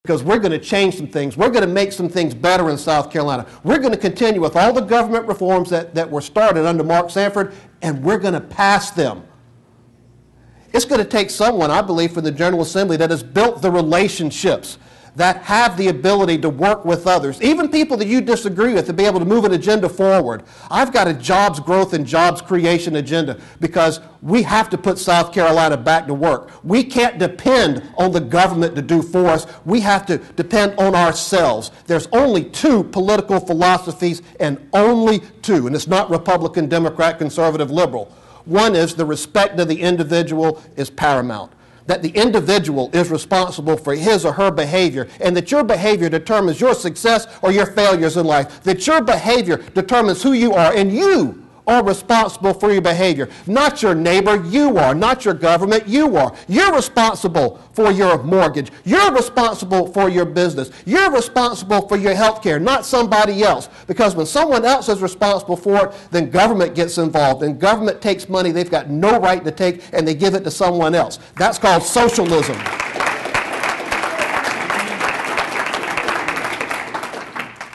because we're going to change some things. We're going to make some things better in South Carolina. We're going to continue with all the government reforms that were started under Mark Sanford, and we're going to pass them. It's going to take someone, I believe, from the General Assembly that has built the relationships, that have the ability to work with others, even people that you disagree with, to be able to move an agenda forward. I've got a jobs growth and jobs creation agenda because we have to put South Carolina back to work. We can't depend on the government to do for us. We have to depend on ourselves. There's only two political philosophies, and only two, and it's not Republican, Democrat, conservative, liberal. One is the respect of the individual is paramount. That the individual is responsible for his or her behavior, and that your behavior determines your success or your failures in life. That your behavior determines who you are, and you are responsible for your behavior. Not your neighbor, you are. Not your government, you are. You're responsible for your mortgage. You're responsible for your business. You're responsible for your health care, not somebody else. Because when someone else is responsible for it, then government gets involved, and government takes money they've got no right to take, and they give it to someone else. That's called socialism.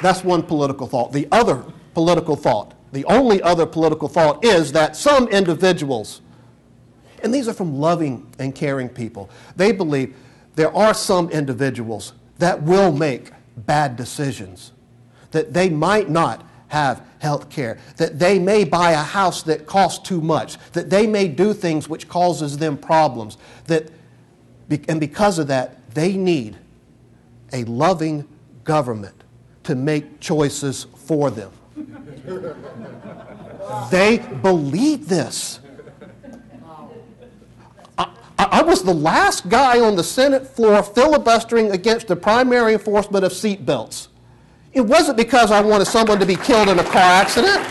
That's one political thought. The other political thought, the only other political thought, is that some individuals, and these are from loving and caring people, they believe there are some individuals that will make bad decisions, that they might not have health care, that they may buy a house that costs too much, that they may do things which causes them problems, and because of that, they need a loving government to make choices for them. They believe this. I was the last guy on the Senate floor filibustering against the primary enforcement of seat belts. It wasn't because I wanted someone to be killed in a car accident.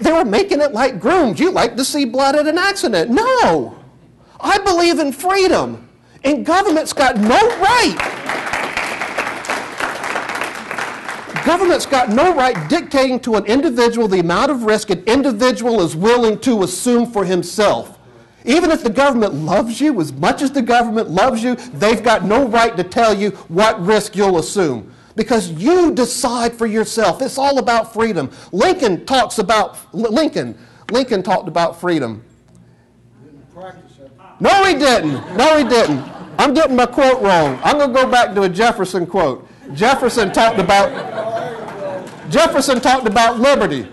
They were making it like Grooms. You like to see blood in an accident. No. I believe in freedom. And government's got no right. Government's got no right dictating to an individual the amount of risk an individual is willing to assume for himself. Even if the government loves you as much as the government loves you, they've got no right to tell you what risk you'll assume. Because you decide for yourself. It's all about freedom. Lincoln talked about freedom. No, he didn't. No, he didn't. I'm getting my quote wrong. I'm going to go back to a Jefferson quote. Jefferson talked about liberty.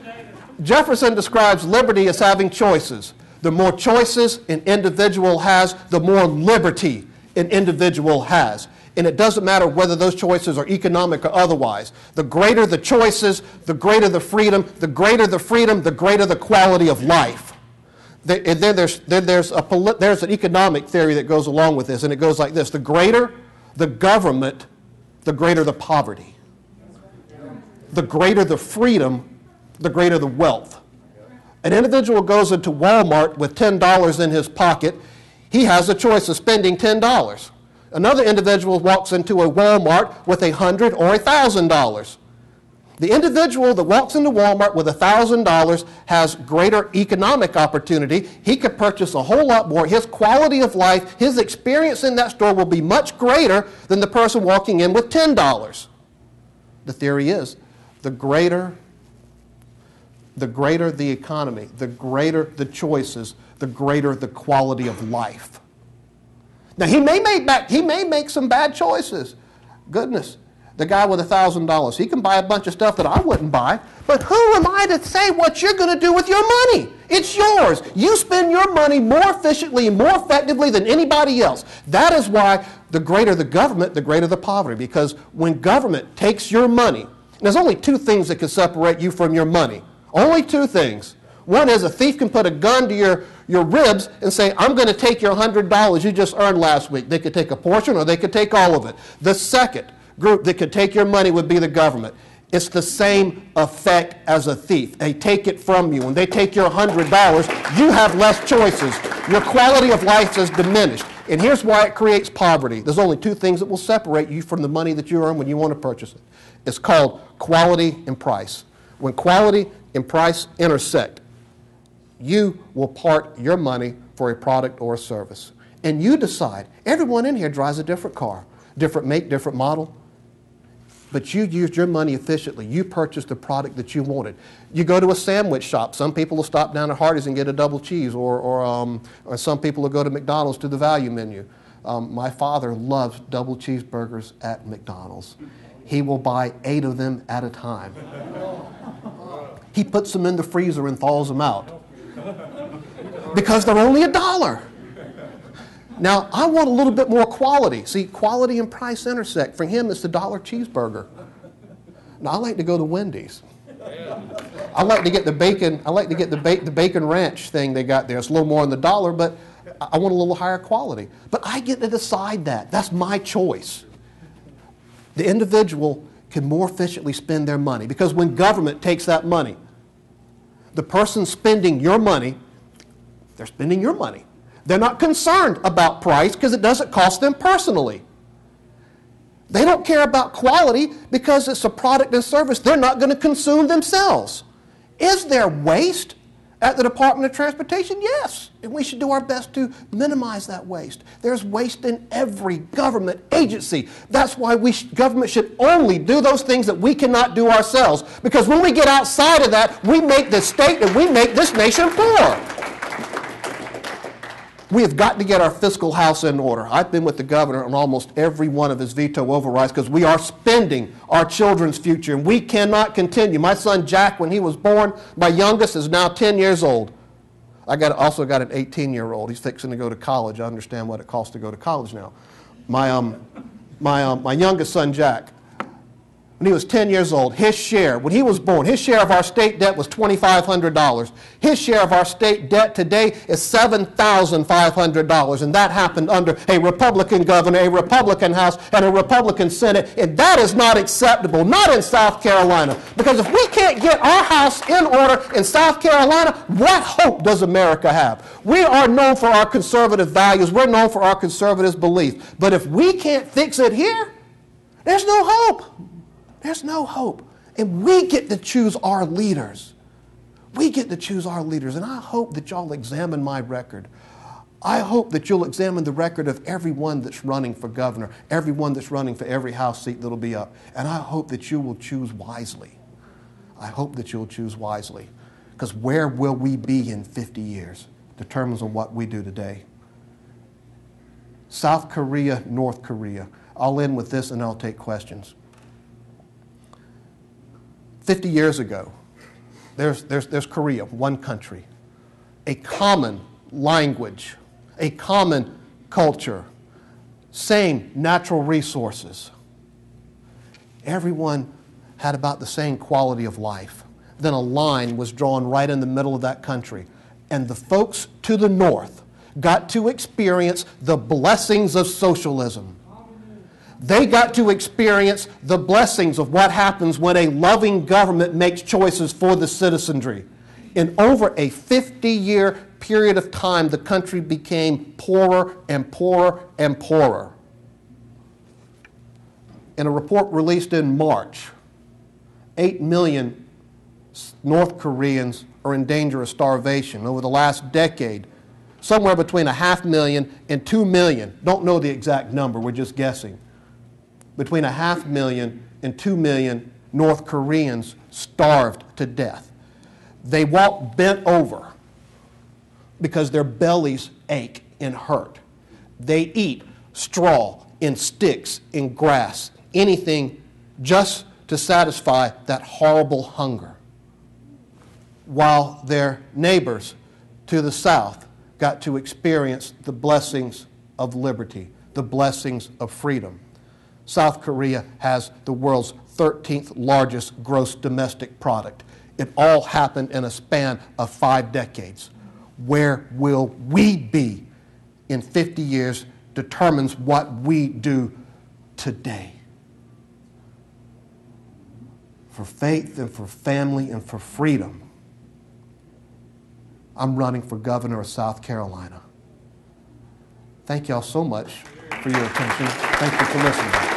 Jefferson describes liberty as having choices. The more choices an individual has, the more liberty an individual has. And it doesn't matter whether those choices are economic or otherwise. The greater the choices, the greater the freedom. The greater the freedom, the greater the quality of life. And then there's an economic theory that goes along with this, and it goes like this. The greater the government, the greater the poverty. The greater the freedom, the greater the wealth. An individual goes into Walmart with $10 in his pocket. He has a choice of spending $10. Another individual walks into a Walmart with $100 or $1,000. The individual that walks into Walmart with $1,000 has greater economic opportunity. He could purchase a whole lot more. His quality of life, his experience in that store will be much greater than the person walking in with $10. The theory is the greater the economy, the greater the choices, the greater the quality of life. Now, he may make some bad choices. Goodness. The guy with $1,000, he can buy a bunch of stuff that I wouldn't buy. But who am I to say what you're going to do with your money? It's yours. You spend your money more efficiently and more effectively than anybody else. That is why the greater the government, the greater the poverty. Because when government takes your money, there's only two things that can separate you from your money. Only two things. One is a thief can put a gun to your ribs and say, I'm going to take your $100 you just earned last week. They could take a portion or they could take all of it. The second group that could take your money would be the government. It's the same effect as a thief. They take it from you. When they take your $100, you have less choices. Your quality of life is diminished. And here's why it creates poverty. There's only two things that will separate you from the money that you earn when you want to purchase it. It's called quality and price. When quality and price intersect, you will part your money for a product or a service. And you decide. Everyone in here drives a different car, different make, different model. But you used your money efficiently. You purchased the product that you wanted. You go to a sandwich shop. Some people will stop down at Hardee's and get a double cheese, or some people will go to McDonald's to the value menu. My father loves double cheeseburgers at McDonald's. He will buy 8 of them at a time. He puts them in the freezer and thaws them out because they're only $1. Now, I want a little bit more quality. See, quality and price intersect. For him, it's the $1 cheeseburger. Now, I like to go to Wendy's. I like to get the bacon. I like to get the bacon ranch thing they got there. It's a little more than $1, but I want a little higher quality. But I get to decide that. That's my choice. The individual can more efficiently spend their money, because when government takes that money, the person spending your money, they're spending your money. They're not concerned about price because it doesn't cost them personally. They don't care about quality because it's a product and service they're not going to consume themselves. Is there waste at the Department of Transportation? Yes, and we should do our best to minimize that waste. There's waste in every government agency. That's why government should only do those things that we cannot do ourselves, because when we get outside of that, we make this state and we make this nation poor. We have got to get our fiscal house in order. I've been with the governor on almost every one of his veto overrides because we are spending our children's future, and we cannot continue. My son Jack, when he was born, my youngest is now 10 years old. I also got an 18-year-old. He's fixing to go to college. I understand what it costs to go to college now. My youngest son Jack, when he was 10 years old, his share, when he was born, his share of our state debt was $2,500. His share of our state debt today is $7,500, and that happened under a Republican governor, a Republican House, and a Republican Senate, and that is not acceptable, not in South Carolina, because if we can't get our house in order in South Carolina, what hope does America have? We are known for our conservative values. We're known for our conservative beliefs, but if we can't fix it here, there's no hope. There's no hope. And we get to choose our leaders. We get to choose our leaders. And I hope that y'all examine my record. I hope that you'll examine the record of everyone that's running for governor, everyone that's running for every House seat that'll be up. And I hope that you will choose wisely. I hope that you'll choose wisely. Because where will we be in 50 years determines on what we do today. South Korea, North Korea. I'll end with this and I'll take questions. 50 years ago, there's Korea, one country, a common language, a common culture, same natural resources. Everyone had about the same quality of life. Then a line was drawn right in the middle of that country, and the folks to the north got to experience the blessings of socialism. They got to experience the blessings of what happens when a loving government makes choices for the citizenry. In over a 50-year period of time, the country became poorer and poorer and poorer. In a report released in March, 8 million North Koreans are in danger of starvation. Over the last decade, somewhere between 500,000 and 2 million, don't know the exact number, we're just guessing, between 500,000 and 2 million North Koreans starved to death. They walk bent over because their bellies ache and hurt. They eat straw and sticks and grass, anything just to satisfy that horrible hunger. While their neighbors to the south got to experience the blessings of liberty, the blessings of freedom. South Korea has the world's 13th largest gross domestic product. It all happened in a span of 5 decades. Where will we be in 50 years determines what we do today. For faith and for family and for freedom, I'm running for governor of South Carolina. Thank y'all so much for your attention. Thank you for listening.